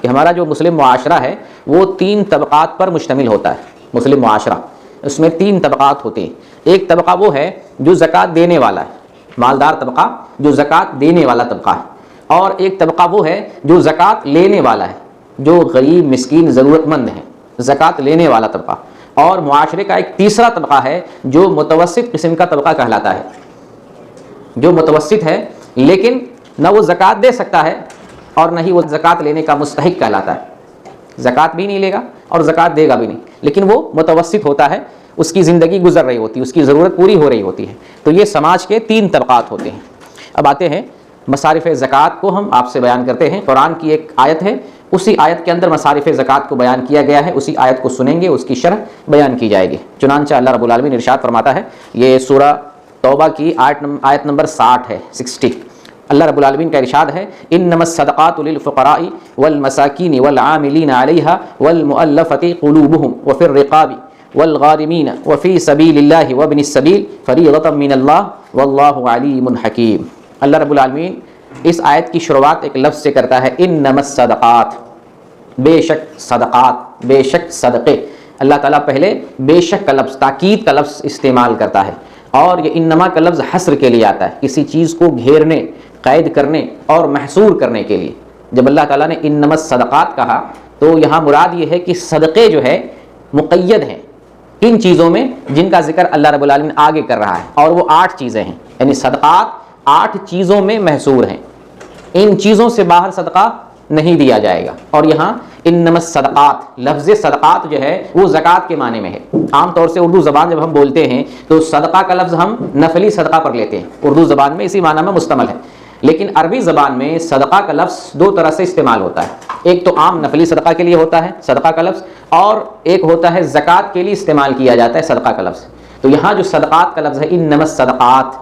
کہ ہمارا جو مسلم معاشرہ ہے وہ 3 طبقات پر مشتمل ہوتا ہے. مسلم معاشرہ اس میں 3 طبقات ہوتے ہیں. ایک طبقہ وہ ہے جو زکوٰۃ دینے والا ہے، مالدار طبقہ جو زکوٰۃ دینے والا طبقہ ہے، اور ایک طبقہ وہ ہے جو زکوٰۃ لینے والا ہے، جو غریب مسکین ضرورت مند ہیں، زکوٰۃ لینے والا طبقہ. اور معاشرے کا ایک تیسرا طبقہ ہے جو متوسط قسم کا طبقہ کہلاتا ہے، جو متوسط ہے لیکن نہ وہ زکوٰۃ دے سکتا ہے اور نہ ہی وہ زکوٰۃ لینے کا مستحق کہلاتا ہے. زکوٰۃ بھی نہیں لے گا اور زکوٰۃ دے گا بھی نہیں، لیکن وہ متوسط ہوتا ہے، اس کی زندگی گزر رہی ہوتی ہے، اس کی ضرورت پوری ہو رہی ہوتی ہے. تو یہ سماج کے 3 طبقات ہوتے ہیں. اب آتے ہیں مصارف زکوٰۃ کو ہم آپ سے بیان کرتے ہیں. قرآن کی ایک آیت ہے، اسی آیت کے اندر مصارف زکوٰۃ کو بیان کیا گیا ہے. اسی آیت کو سنیں گے، اس کی شرح بیان کی جائے گی. چنانچہ اللہ رب العالمین ارشاد فرماتا ہے، یہ سورہ توبہ کی آیت نمبر 60 ہے، 60. اللہ رب العالمین کا ارشاد ہے، انما الصدقات للفقراء والمساکین والعاملین علیہا والمؤلفۃ قلوبہم وفی الرقاب والغارمین وفی سبیل اللہ وابن السبیل فریضۃ من اللہ واللہ علیم حکیم. اللہ رب العالمین اس آیت کی شروعات ایک لفظ سے کرتا ہے، انما الصدقات، بے شک صدقات، بے شک صدقے. اللہ تعالیٰ پہلے بے شک کا لفظ، تاکید کا لفظ استعمال کرتا ہے، اور یہ انما کا لفظ حصر کے لیے آتا ہے، کسی چیز کو گھیرنے، قید کرنے اور محصور کرنے کے لیے. جب اللہ تعالیٰ نے انما الصدقات کہا تو یہاں مراد یہ ہے کہ صدقے جو ہے مقید ہیں ان چیزوں میں جن کا ذکر اللہ رب العالمین آگے کر رہا ہے، اور وہ 8 چیزیں ہیں. یعنی صدقات 8 چیزوں میں محصور ہیں، ان چیزوں سے باہر صدقہ نہیں دیا جائے گا. اور یہاں انما الصدقات، لفظ صدقات جو ہے وہ زکوٰۃ کے معنی میں ہے. عام طور سے اردو زبان جب ہم بولتے ہیں تو صدقہ کا لفظ ہم نفلی صدقہ پر لیتے ہیں، اردو زبان میں اسی معنی میں مشتمل ہے. لیکن عربی زبان میں صدقہ کا لفظ 2 طرح سے استعمال ہوتا ہے. ایک تو عام نفلی صدقہ کے لیے ہوتا ہے صدقہ کا لفظ، اور ایک ہوتا ہے زکوٰۃ کے لیے استعمال کیا جاتا ہے صدقہ کا لفظ. تو یہاں جو صدقات کا لفظ ہے انما الصدقات،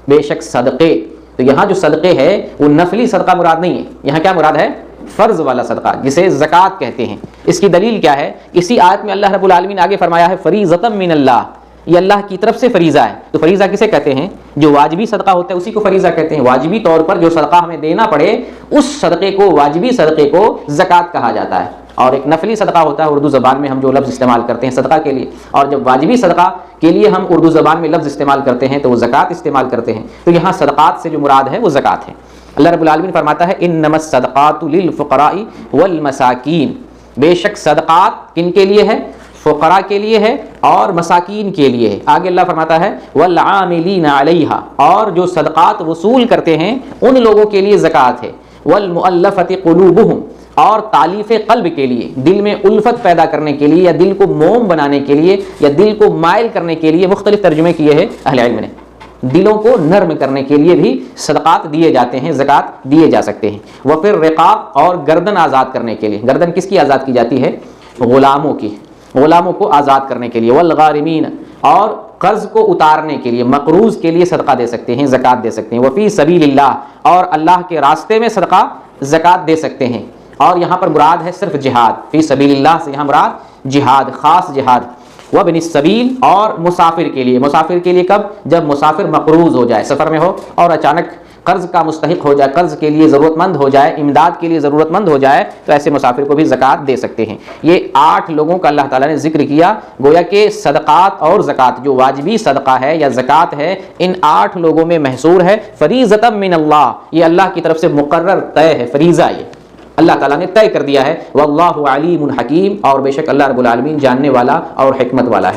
بے شک صدقے، تو یہاں جو صدقے ہے وہ نفلی صدقہ مراد نہیں ہے. یہاں کیا مراد ہے؟ فرض والا صدقہ جسے زکوٰۃ کہتے ہیں. اس کی دلیل کیا ہے؟ اسی آیت میں اللہ رب العالمین آگے فرمایا ہے فریضۃ من اللہ، یہ اللہ کی طرف سے فریضہ ہے. تو فریضہ کسے کہتے ہیں؟ جو واجبی صدقہ ہوتا ہے اسی کو فریضہ کہتے ہیں. واجبی طور پر جو صدقہ ہمیں دینا پڑے اس صدقے کو، واجبی صدقے کو زکوٰۃ کہا جاتا ہے. اور ایک نفلی صدقہ ہوتا ہے اردو زبان میں ہم جو لفظ استعمال کرتے ہیں صدقہ کے لیے، اور جب واجبی صدقہ کے لیے ہم اردو زبان میں لفظ استعمال کرتے ہیں تو وہ زکوٰۃ استعمال کرتے ہیں. تو یہاں صدقات سے جو مراد ہے وہ زکوٰۃ ہے. اللہ رب العالمین فرماتا ہے انما الصدقات للفقراء والمساکین، بے شک صدقات کن کے لیے ہے؟ فقراء کے لیے ہے اور مساکین کے لیے ہے. آگے اللہ فرماتا ہے والعاملین علیہا، اور جو صدقات وصول کرتے ہیں ان لوگوں کے لیے زکوٰۃ ہے. والمؤلفۃ قلوبہم، اور تالیف قلب کے لیے، دل میں الفت پیدا کرنے کے لیے یا دل کو موم بنانے کے لیے یا دل کو مائل کرنے کے لیے مختلف ترجمے کیے ہیں اہل علم نے. دلوں کو نرم کرنے کے لیے بھی صدقات دیے جاتے ہیں، زکوٰۃ دیے جا سکتے ہیں. وفی الرقاب، اور گردن آزاد کرنے کے لیے. گردن کس کی آزاد کی جاتی ہے؟ غلاموں کی، غلاموں کو آزاد کرنے کے لیے. والغارمین، اور قرض کو اتارنے کے لیے، مقروض کے لیے صدقہ دے سکتے ہیں، زکوٰۃ دے سکتے ہیں. وفی سبیل اللہ، اور اللہ کے راستے میں صدقہ زکوٰۃ دے سکتے ہیں. اور یہاں پر مراد ہے صرف جہاد. فی سبیل اللہ سے یہاں مراد جہاد، خاص جہاد. وابن السبیل، اور مسافر کے لیے. مسافر کے لیے کب؟ جب مسافر مقروض ہو جائے، سفر میں ہو اور اچانک قرض کا مستحق ہو جائے، قرض کے لیے ضرورت مند ہو جائے، امداد کے لیے ضرورت مند ہو جائے، تو ایسے مسافر کو بھی زکوٰۃ دے سکتے ہیں. یہ 8 لوگوں کا اللہ تعالیٰ نے ذکر کیا. گویا کہ صدقات اور زکوٰۃ، جو واجبی صدقہ ہے یا زکوٰۃ ہے، ان 8 لوگوں میں محصور ہے. فریضۃ من اللہ، یہ اللہ کی طرف سے مقرر طے ہے، فریضہ یہ اللہ تعالیٰ نے طے کر دیا ہے. واللہ علیم حکیم، اور بے شک اللہ رب العالمین جاننے والا اور حکمت والا ہے.